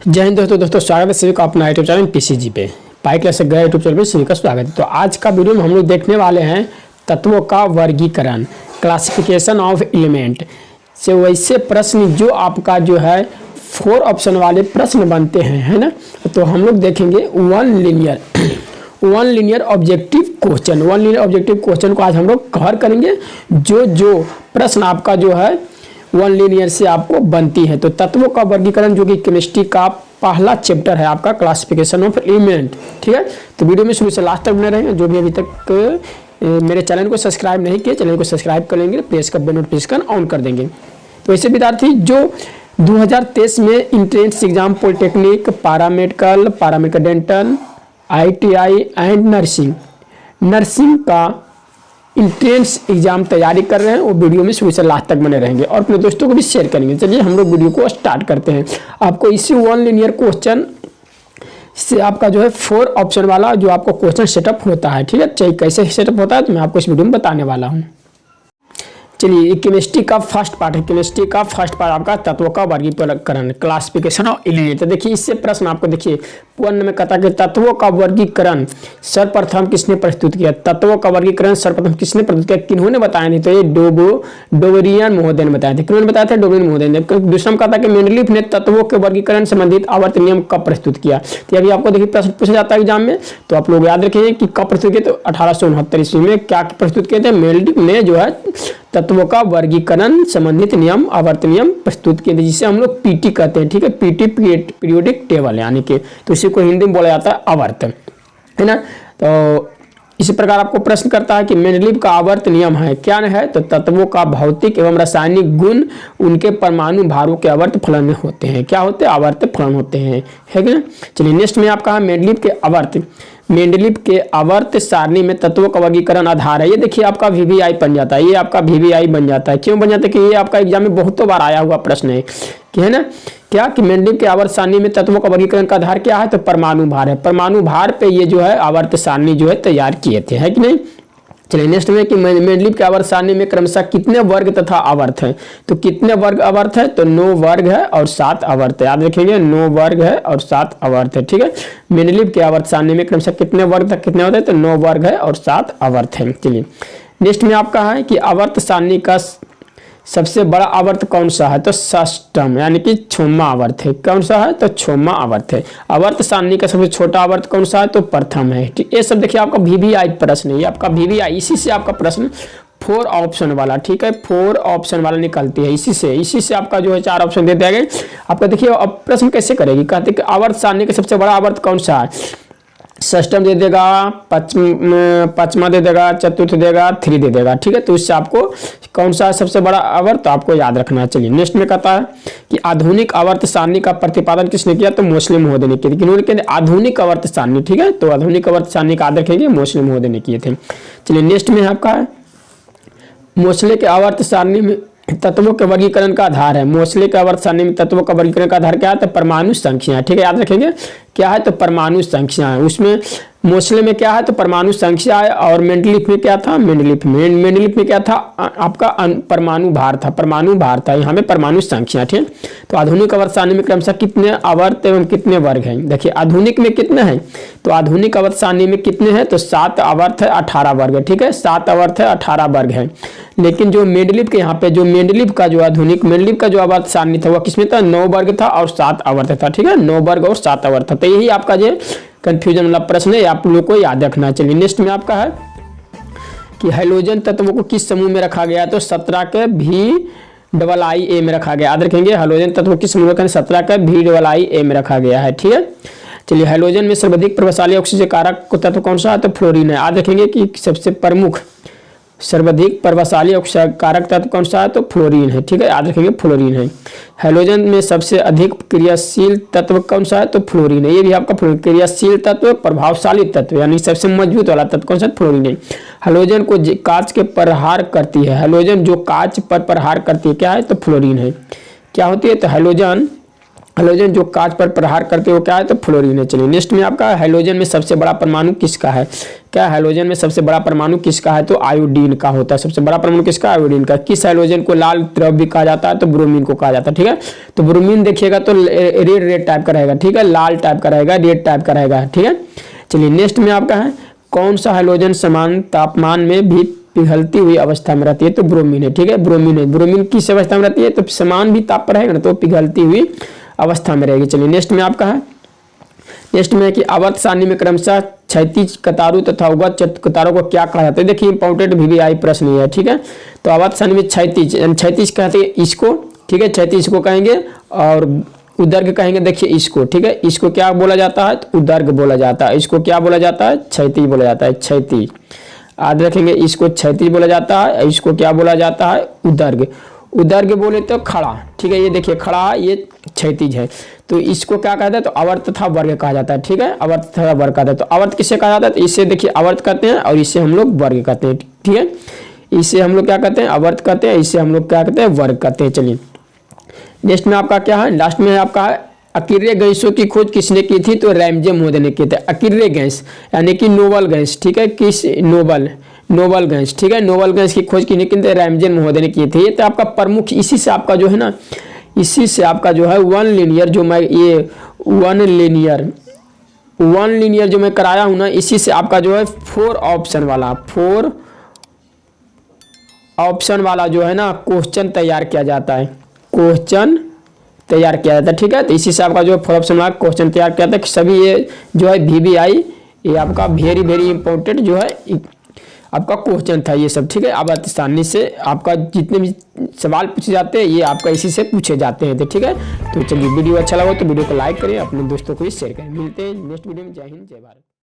जय हिंद दोस्तों स्वागत है सभी का अपना यूट्यूब चैनल पीसीजी पे पाई क्लास से गए यूट्यूब चैनल पे सभी का स्वागत है। तो आज का वीडियो में हम लोग देखने वाले हैं तत्वों का वर्गीकरण, क्लासिफिकेशन ऑफ एलिमेंट से वैसे प्रश्न जो आपका जो है 4 ऑप्शन वाले प्रश्न बनते हैं, है ना। तो हम लोग देखेंगे वन लीनियर ऑब्जेक्टिव क्वेश्चन को आज हम लोग कवर करेंगे। जो प्रश्न आपका जो है वन लीनियर से आपको बनती है। तो तत्वों का वर्गीकरण जो कि केमिस्ट्री का पहला चैप्टर है आपका क्लासिफिकेशन ऑफ एलिमेंट, ठीक है। तो वीडियो में शुरू से लास्ट तक बने रहेंगे। जो भी अभी तक मेरे चैनल को सब्सक्राइब नहीं किए, चैनल को सब्सक्राइब कर लेंगे, प्रेस का बेल नोटिफिकेशन ऑन कर देंगे। तो ऐसे विद्यार्थी जो 2023 में entrance exam polytechnic, paramedical dental, ITI and nursing का इंट्रेंस एग्जाम तैयारी कर रहे हैं, वो वीडियो में शुरू से लास्ट तक बने रहेंगे और अपने दोस्तों को भी शेयर करेंगे। चलिए हम लोग वीडियो को स्टार्ट करते हैं। आपको इसी वन लीनियर क्वेश्चन से आपका जो है 4 ऑप्शन वाला जो आपको क्वेश्चन सेटअप होता है, ठीक है। चाहिए कैसे सेटअप होता है तो मैं आपको इस वीडियो में बताने वाला हूँ। चलिए ये केमिस्ट्री का फर्स्ट पार्ट है। आपका तत्वों का वर्गीकरण, क्लासिफिकेशन ऑफ एलिमेंट। तो देखिए इससे प्रश्न आपको देखिए वन में कहता है कि तत्वों का वर्गीकरण सर्वप्रथम किसने प्रस्तुत किया। तत्वों का वर्गीकरण सर्वप्रथम किसने प्रस्तुत किया, किन्होंने बताया। नहीं तो ये डोबरियन महोदय ने बताया था। किन्होंने बताया था? डोबरियन महोदय ने। दूसरा में कहता है कि मेंडलीफ ने तत्वों के वर्गीकरण संबंधित आवर्त नियम कब प्रस्तुत किया। तो अभी आपको देखिए प्रश्न पूछा जाता है एग्जाम में, तो आप लोग याद रखेंगे कि कब प्रस्तुत किए। तो 1869 ईस्वी में क्या प्रस्तुत किए थे? मेंडलीफ ने जो है तत्वों का वर्गीकरण संबंधित नियम, आवर्त नियम प्रस्तुत किए थे, जिसे हम लोग पीटी कहते हैं, ठीक है। पीटी पीरियोडिक टेबल यानी कि, तो इसी को हिंदी में बोला जाता है आवर्त, है ना। तो इसी प्रकार आपको प्रश्न करता है कि मेंडलीफ का आवर्त नियम है, क्या है। तो तत्वों का भौतिक एवं रासायनिक गुण उनके परमाणु भारों के आवर्त फलन में होते हैं। क्या होते हैं? आवर्त फलन होते हैं, है कि ना। चलिए नेक्स्ट में आपका मेंडलीफ के आवर्त सारणी में तत्वों का वर्गीकरण आधार है। ये देखिए आपका VVI बन जाता है, ये आपका VVI बन जाता है। क्यों बन जाता है? कि ये आपका एग्जाम में बहुतों बार आया हुआ प्रश्न है, कि है ना। क्या कि मेंडलीफ के आवर्त सारणी में तत्वों का वर्गीकरण का आधार क्या है? तो परमाणु भार है। परमाणु भार पे ये जो है आवर्त सारणी जो है तैयार किए थे, है कि नहीं। चलिए नेक्स्ट में कि मेंडलीफ के आवर्त सारणी में क्रमशः कितने वर्ग तथा आवर्त हैं। तो कितने वर्ग आवर्त है? तो 9 वर्ग है और 7 आवर्त है। याद रखेंगे 9 वर्ग है और 7 आवर्त है, ठीक है। मेंडलीफ के आवर्त सारणी में क्रमशः कितने वर्ग तक कितने होते हैं? तो 9 वर्ग है और 7 आवर्त है। चलिए नेक्स्ट में आपका है कि आवर्त सारणी का सबसे बड़ा आवर्त कौन सा है। तो षष्ठम यानी कि 6वां आवर्त है। कौन सा है? तो 6वां आवर्त है। आवर्त सारणी का सबसे छोटा आवर्त कौन सा है? तो प्रथम है। ये सब देखिए आपका VVI प्रश्न है, ये आपका VVI, इसी से आपका प्रश्न 4 ऑप्शन वाला, ठीक है, 4 ऑप्शन वाला निकलती है। इसी से आपका जो है 4 ऑप्शन दे दिया गया। आपका देखिए अब प्रश्न कैसे करेगी, कहते हैं कि आवर्त सारणी का सबसे बड़ा आवर्त कौन सा है। षष्ठम दे देगा, पचमा दे देगा, चतुर्थ देगा, 3 दे देगा, ठीक है। तो इससे आपको कौन सा सबसे बड़ा आवर्त तो आपको याद रखना है। चलिए नेक्स्ट में कहता है कि आधुनिक आवर्त सारणी का प्रतिपादन किसने किया। तो मोस्ले महोदय ने किया। किन्होंने किया? आधुनिक आवर्त सारणी, ठीक है। तो आधुनिक आवर्त सारणी का याद रखेंगे, मोस्ले महोदय ने किए थे। चलिए नेक्स्ट में आपका है मोस्ले के आवर्त सारणी में तत्वों के वर्गीकरण का आधार है। मोस्ले के आवर्त सारणी में तत्वों का वर्गीकरण का आधार क्या है? तो परमाणु संख्या, ठीक है। याद रखेंगे क्या है? तो परमाणु संख्या है। उसमें मोस्ले में क्या है? तो परमाणु संख्या है। और मेंडलीफ में क्या था? मेंडलीफ में क्या था? आपका परमाणु भार था। यहाँ में परमाणु संख्या, ठीक। तो आधुनिक आवर्त सारणी में क्रमशः कितने आवर्त एवं कितने वर्ग हैं। देखिए आधुनिक में कितने हैं, तो आधुनिक आवर्त सारणी में कितने हैं? तो 7 आवर्त है, 18 वर्ग है, ठीक है। 7 आवर्त है, 18 वर्ग है। लेकिन जो मेंडलीफ के यहाँ पे जो मेंडलीफ का जो आधुनिक मेंडलीफ का जो आवर्त सारणी था वह किसमें था? 9 वर्ग था और 7 आवर्त था, ठीक है। 9 वर्ग और 7 आवर्त था। तो यही आपका जो कंफ्यूजन वाला प्रश्न है, आप लोगों को याद रखना। चलिए नेक्स्ट में आपका है कि हाइड्रोजन तत्वों को किस समूह में रखा गया। तो 17 के VIIA में रखा गया। याद रखेंगे हाइड्रोजन तत्व को किस समूह में? 17 के VIIA में रखा गया है, ठीक है। चलिए हाइड्रोजन में सर्वाधिक प्रभावशाली ऑक्सीजन कारक तत्व कौन सा है? तो फ्लोरीन है। याद रखेंगे कि सबसे प्रमुख सर्वाधिक प्रभावशाली ऑक्सीजन कारक तत्व कौन सा है? तो फ्लोरीन है, ठीक है। याद रखेंगे फ्लोरीन है। हाइड्रोजन में सबसे अधिक क्रियाशील तत्व कौन सा है? तो फ्लोरीन है। ये भी आपका क्रियाशील तत्व, प्रभावशाली तत्व यानी सबसे मजबूत वाला तत्व कौन सा? फ्लोरीन है। हाइड्रोजन को कांच के प्रहार करती है। हाइड्रोजन जो कांच पर प्रहार करती है क्या है? तो फ्लोरीन है। क्या होती है? तो हाइड्रोजन हैलोजन जो कांच पर प्रहार करते हो क्या है, तो फ्लोरीन है। चलिए नेक्स्ट में आपका हैलोजन में सबसे बड़ा परमाणु किसका है, क्या हैलोजन में सबसे बड़ा परमाणु किसका है, तो आयोडीन का होता है। सबसे बड़ा परमाणु किसका, आयोडीन का। किस हैलोजन को लाल द्रव भी कहा जाता है, तो ब्रोमीन को कहा जाता है। ठीक है, तो ब्रोमीन देखिएगा तो रेड टाइप का रहेगा। ठीक है, लाल टाइप का रहेगा, रेड टाइप का रहेगा। ठीक है, चलिए नेक्स्ट में आपका है कौन सा हैलोजन समान तापमान में भी पिघलती हुई अवस्था में रहती है, तो ब्रोमीन है। ठीक है, ब्रोमीन है। ब्रोमीन किस अवस्था में रहती है, तो समान भी ताप पर रहेगा ना, तो पिघलती हुई अवस्था में रहेगी। चलिए नेक्स्ट में आपका है, नेक्स्ट में है कि आवर्त सारणी में क्रमशः क्षैतिज कतारों तथा उगत कतारों को क्या कहा जाता है। देखिए इंपॉर्टेंट VVI प्रश्न है। ठीक है, तो आवर्त सारणी में क्षैतिज कहते हैं इसको। ठीक है, क्षैतिज को कहेंगे और उदर्ग कहेंगे। देखिए इसको, ठीक है, इसको क्या बोला जाता है, तो उदर्ग बोला जाता है। इसको क्या बोला जाता है, क्षैतिज बोला जाता है, क्षैतिज। याद रखेंगे, इसको क्षैतिज बोला जाता है, इसको क्या बोला जाता है, उदर्ग। उदर्ग बोले तो खड़ा। ठीक है, ये देखिए खड़ा है, ये क्षैतिज है। तो इसको क्या कहता है, तो आवर्त तथा वर्ग कहा जाता है। ठीक है, आवर्त तथा वर्ग कहता है। तो आवर्त किससे कहा जाता है, तो इसे देखिए आवर्त कहते हैं और इसे हम लोग वर्ग कहते हैं। ठीक है, इसे हम लोग क्या कहते हैं, आवर्त कहते हैं, इसे हम लोग क्या कहते हैं, वर्ग कहते हैं। चलिए नेक्स्ट में आपका क्या है, लास्ट में आपका अकीर्य गैसों की खोज किसने की थी, तो रैमजे महोदय ने की थी। अकीर्य गैस यानी कि नोबल गैस। ठीक है, किस नोबल गैस। ठीक है, नोबल गैस की खोज किसने की थी, रैमजे महोदय ने की थी। ये तो आपका प्रमुख, इसी से आपका जो है ना, इसी से आपका जो है वन लीनियर जो मैं ये वन लीनियर जो मैं कराया हूं ना, इसी से आपका जो है 4 ऑप्शन वाला जो है ना क्वेश्चन तैयार किया जाता है। क्वेश्चन तैयार किया जाता है। ठीक है, तो इसी से आपका जो 4 ऑप्शन वाला क्वेश्चन तैयार किया जाता है। सभी ये जो है VVI ये आपका वेरी वेरी इंपॉर्टेंट जो है आपका क्वेश्चन था ये सब। ठीक है, अब आसानी से आपका जितने भी सवाल पूछे जाते हैं ये आपका इसी से पूछे जाते हैं। तो ठीक है, तो चलिए वीडियो अच्छा लगा तो वीडियो को लाइक करें, अपने दोस्तों को भी शेयर करें। मिलते हैं नेक्स्ट वीडियो में। जय हिंद, जय भारत।